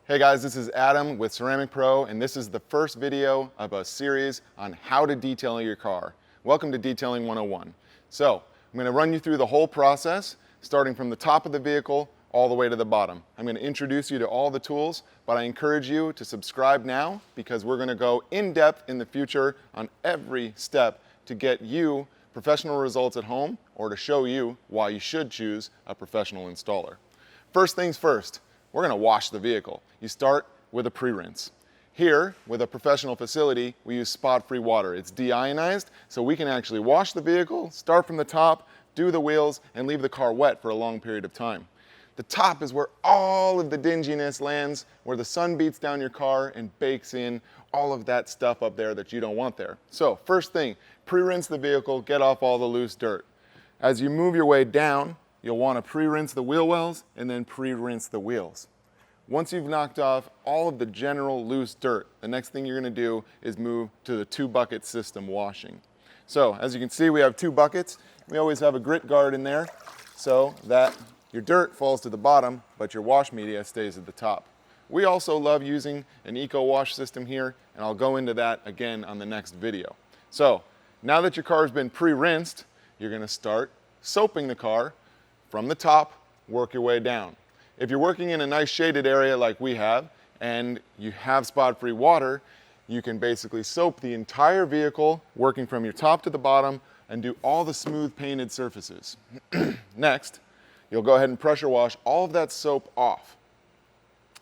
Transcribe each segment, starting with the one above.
Hey guys, this is Adam with Ceramic Pro, and this is the first video of a series on how to detail your car. Welcome to Detailing 101. So, I'm going to run you through the whole process, starting from the top of the vehicle all the way to the bottom. I'm going to introduce you to all the tools, but I encourage you to subscribe now because we're going to go in depth in the future on every step to get you professional results at home or to show you why you should choose a professional installer. First things first. We're going to wash the vehicle. You start with a pre-rinse. Here, with a professional facility, we use spot-free water. It's deionized, so we can actually wash the vehicle, start from the top, do the wheels, and leave the car wet for a long period of time. The top is where all of the dinginess lands, where the sun beats down your car and bakes in all of that stuff up there that you don't want there. So, first thing, pre-rinse the vehicle, get off all the loose dirt. As you move your way down, you'll want to pre-rinse the wheel wells and then pre-rinse the wheels. Once you've knocked off all of the general loose dirt, the next thing you're going to do is move to the 2-bucket system washing. So, as you can see, we have 2 buckets. We always have a grit guard in there so that your dirt falls to the bottom, but your wash media stays at the top. We also love using an eco wash system here, and I'll go into that again on the next video. So, now that your car's been pre-rinsed, you're going to start soaping the car from the top, work your way down. If you're working in a nice shaded area like we have, and you have spot-free water, you can basically soap the entire vehicle, working from your top to the bottom, and do all the smooth painted surfaces. Next, you'll go ahead and pressure wash all of that soap off.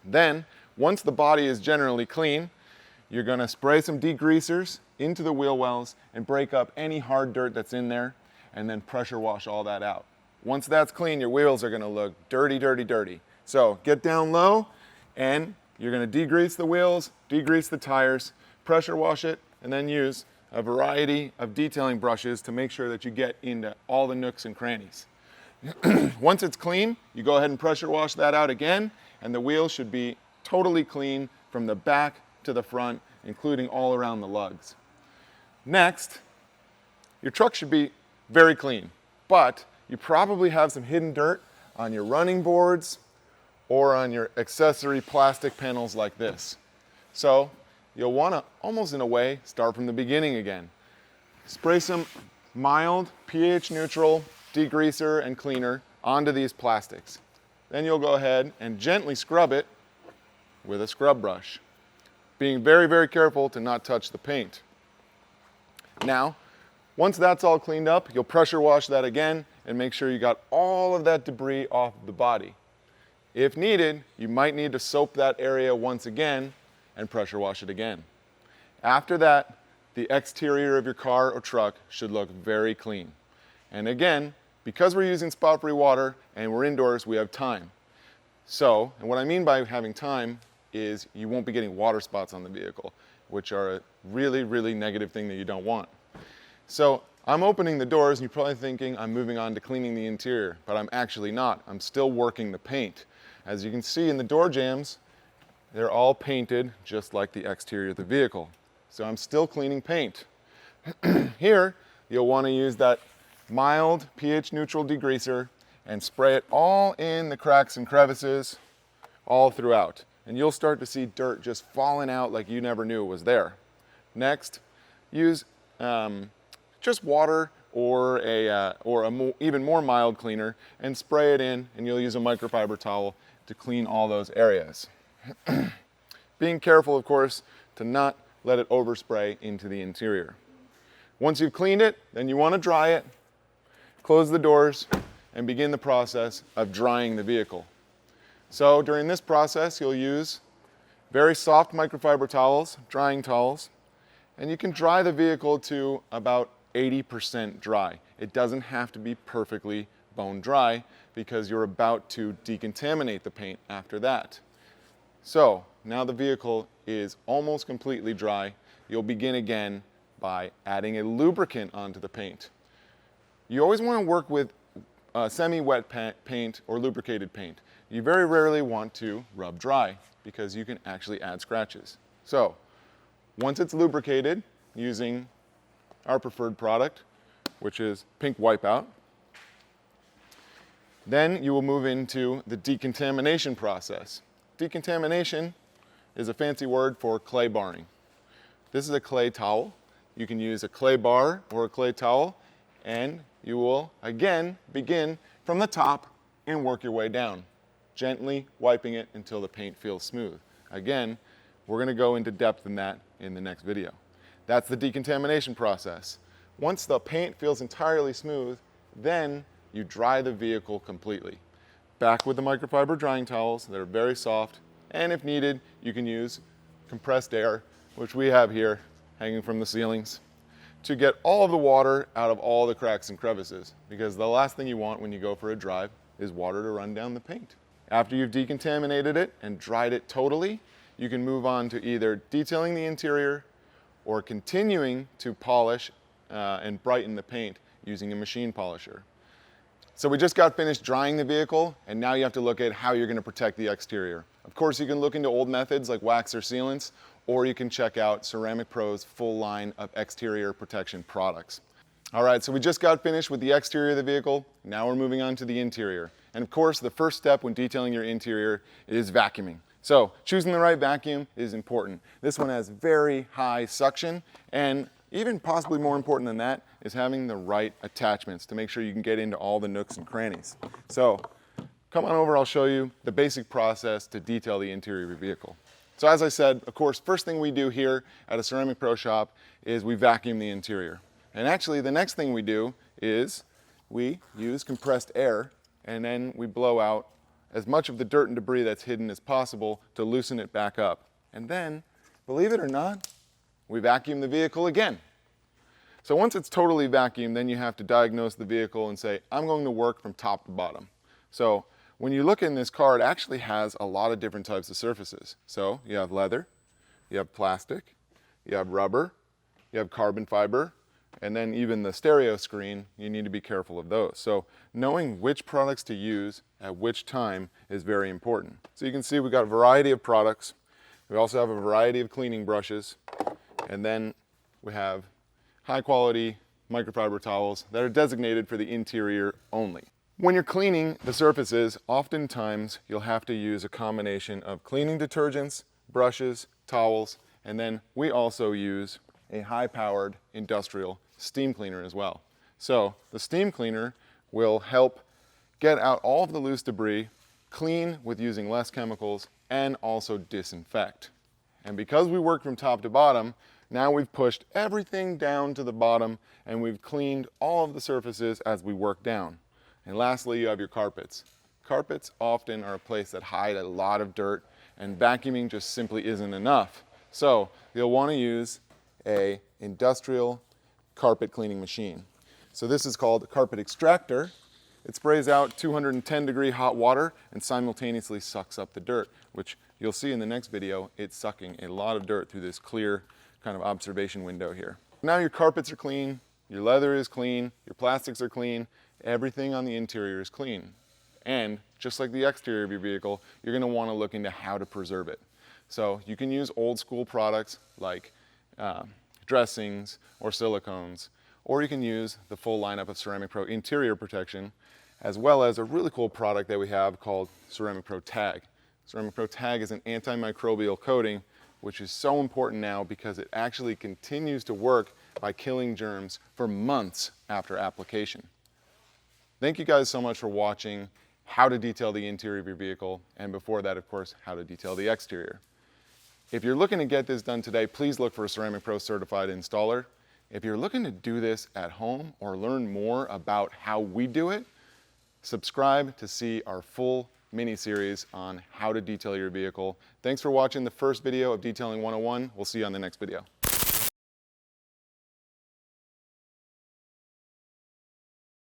Then, once the body is generally clean, you're going to spray some degreasers into the wheel wells and break up any hard dirt that's in there, and then pressure wash all that out. Once that's clean, your wheels are going to look dirty, dirty, dirty. So get down low and you're going to degrease the wheels, degrease the tires, pressure wash it, and then use a variety of detailing brushes to make sure that you get into all the nooks and crannies. Once it's clean, you go ahead and pressure wash that out again, and the wheels should be totally clean from the back to the front, including all around the lugs. Next, your truck should be very clean, but you probably have some hidden dirt on your running boards or on your accessory plastic panels like this. So you'll want to, almost in a way, start from the beginning again. Spray some mild pH neutral degreaser and cleaner onto these plastics. Then you'll go ahead and gently scrub it with a scrub brush, being very, very careful to not touch the paint. Now, once that's all cleaned up, you'll pressure wash that again and make sure you got all of that debris off the body. If needed, you might need to soap that area once again and pressure wash it again. After that, the exterior of your car or truck should look very clean. And again, because we're using spot-free water and we're indoors, we have time. So, and what I mean by having time is you won't be getting water spots on the vehicle, which are a really, really negative thing that you don't want. So I'm opening the doors and you're probably thinking I'm moving on to cleaning the interior, but I'm actually not. I'm still working the paint. As you can see in the door jambs, they're all painted just like the exterior of the vehicle. So I'm still cleaning paint. Here, you'll want to use that mild pH neutral degreaser and spray it all in the cracks and crevices all throughout. And you'll start to see dirt just falling out like you never knew it was there. Next, use just water or even more mild cleaner and spray it in, and you'll use a microfiber towel to clean all those areas. Being careful, of course, to not let it overspray into the interior. Once you've cleaned it, then you want to dry it, close the doors, and begin the process of drying the vehicle. So during this process, you'll use very soft microfiber towels, drying towels, and you can dry the vehicle to about 80% dry. It doesn't have to be perfectly bone dry because you're about to decontaminate the paint after that. So now the vehicle is almost completely dry. You'll begin again by adding a lubricant onto the paint. You always want to work with semi-wet paint or lubricated paint. You very rarely want to rub dry because you can actually add scratches. So once it's lubricated using our preferred product, which is Pink Wipeout, then you will move into the decontamination process. decontamination is a fancy word for clay barring. This is a clay towel. You can use a clay bar or a clay towel, and you will again begin from the top and work your way down, gently wiping it until the paint feels smooth. Again, we're going to go into depth in that in the next video. That's the decontamination process. Once the paint feels entirely smooth, then you dry the vehicle completely. Back with the microfiber drying towels that are very soft, and if needed, you can use compressed air, which we have here hanging from the ceilings, to get all of the water out of all the cracks and crevices, because the last thing you want when you go for a drive is water to run down the paint. After you've decontaminated it and dried it totally, you can move on to either detailing the interior or continuing to polish and brighten the paint using a machine polisher. So we just got finished drying the vehicle, and now you have to look at how you're going to protect the exterior. Of course, you can look into old methods like wax or sealants, or you can check out Ceramic Pro's full line of exterior protection products. All right, so we just got finished with the exterior of the vehicle. Now we're moving on to the interior. And of course, the first step when detailing your interior is vacuuming. So choosing the right vacuum is important. This one has very high suction, and even possibly more important than that is having the right attachments to make sure you can get into all the nooks and crannies. So come on over, I'll show you the basic process to detail the interior of your vehicle. So as I said, of course, first thing we do here at a Ceramic Pro shop is we vacuum the interior. And actually the next thing we do is we use compressed air, and then we blow out as much of the dirt and debris that's hidden as possible to loosen it back up. And then, believe it or not, we vacuum the vehicle again. So once it's totally vacuumed, then you have to diagnose the vehicle and say, I'm going to work from top to bottom. So when you look in this car, it actually has a lot of different types of surfaces. So you have leather, you have plastic, you have rubber, you have carbon fiber, and then even the stereo screen, you need to be careful of those. So knowing which products to use at which time is very important. So you can see we've got a variety of products. We also have a variety of cleaning brushes, and then we have high quality microfiber towels that are designated for the interior only. When you're cleaning the surfaces, oftentimes you'll have to use a combination of cleaning detergents, brushes, towels, and then we also use a high-powered industrial steam cleaner as well. So the steam cleaner will help get out all of the loose debris, clean with using less chemicals, and also disinfect. And because we work from top to bottom, now we've pushed everything down to the bottom and we've cleaned all of the surfaces as we work down. And lastly, you have your carpets. Carpets often are a place that hide a lot of dirt, and vacuuming just simply isn't enough. So you'll want to use an industrial carpet cleaning machine. So this is called a carpet extractor. It sprays out 210-degree hot water and simultaneously sucks up the dirt, which you'll see in the next video. It's sucking a lot of dirt through this clear kind of observation window here. Now your carpets are clean, your leather is clean, your plastics are clean, everything on the interior is clean. And just like the exterior of your vehicle, you're going to want to look into how to preserve it. So you can use old school products like dressings or silicones, or you can use the full lineup of Ceramic Pro interior protection, as well as a really cool product that we have called Ceramic Pro Tag. Ceramic Pro Tag is an antimicrobial coating, which is so important now because it actually continues to work by killing germs for months after application. Thank you guys so much for watching how to detail the interior of your vehicle, and before that, of course, how to detail the exterior. If you're looking to get this done today, please look for a Ceramic Pro certified installer. If you're looking to do this at home or learn more about how we do it, subscribe to see our full mini-series on how to detail your vehicle. Thanks for watching the first video of Detailing 101. We'll see you on the next video.